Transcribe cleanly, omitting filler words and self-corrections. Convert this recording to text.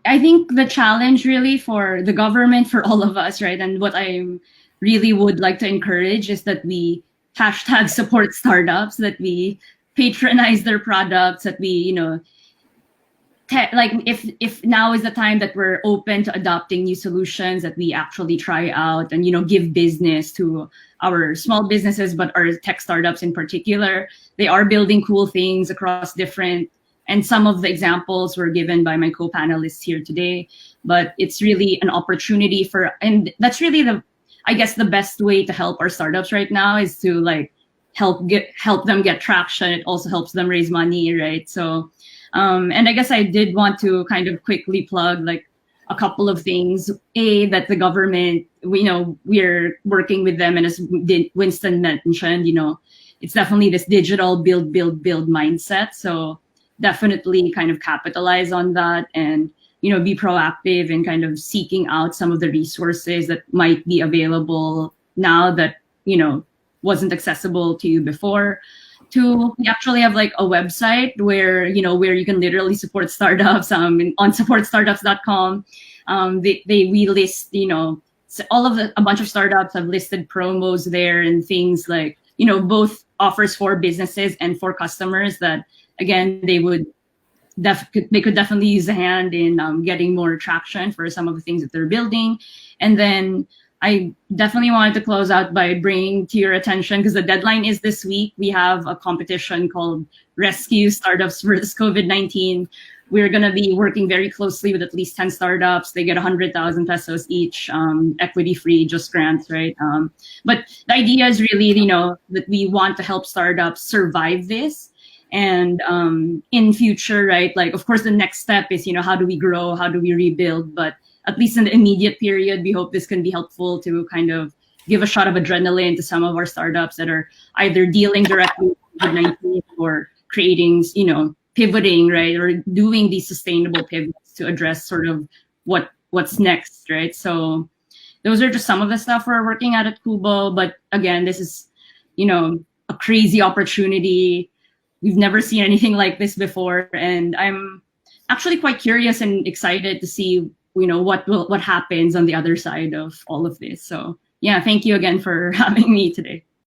I think the challenge really for the government, for all of us, right? And what I really would like to encourage is that we hashtag support startups, that we patronize their products, that we, like if now is the time that we're open to adopting new solutions, that we actually try out and give business to our small businesses, but our tech startups in particular. They are building cool things across different, and some of the examples were given by my co-panelists here today. But it's really an opportunity and that's really I guess the best way to help our startups right now is to like help them get traction. It also helps them raise money, right? So and I guess I did want to kind of quickly plug like a couple of things. That the government, we're working with them, and as Winston mentioned, it's definitely this digital build mindset. So definitely kind of capitalize on that, and be proactive in kind of seeking out some of the resources that might be available now that wasn't accessible to you before. We actually have like a website where you can literally support startups on supportstartups.com. We list a bunch of startups have listed promos there, and things like both offers for businesses and for customers that again they could definitely use a hand in getting more traction for some of the things that they're building. And then I definitely wanted to close out by bringing to your attention, because the deadline is this week, we have a competition called Rescue Startups versus COVID-19. We're going to be working very closely with at least 10 startups. They get 100,000 pesos each, equity free, just grants, right? But the idea is really, that we want to help startups survive this. And in future, right, like, of course, the next step is, how do we grow? How do we rebuild? But at least in the immediate period, we hope this can be helpful to kind of give a shot of adrenaline to some of our startups that are either dealing directly with COVID-19 or creating, pivoting, right, or doing these sustainable pivots to address sort of what's next, right? So those are just some of the stuff we're working at QBO. But again, this is, a crazy opportunity. We've never seen anything like this before, and I'm actually quite curious and excited to see what happens on the other side of all of this. So yeah, thank you again for having me today.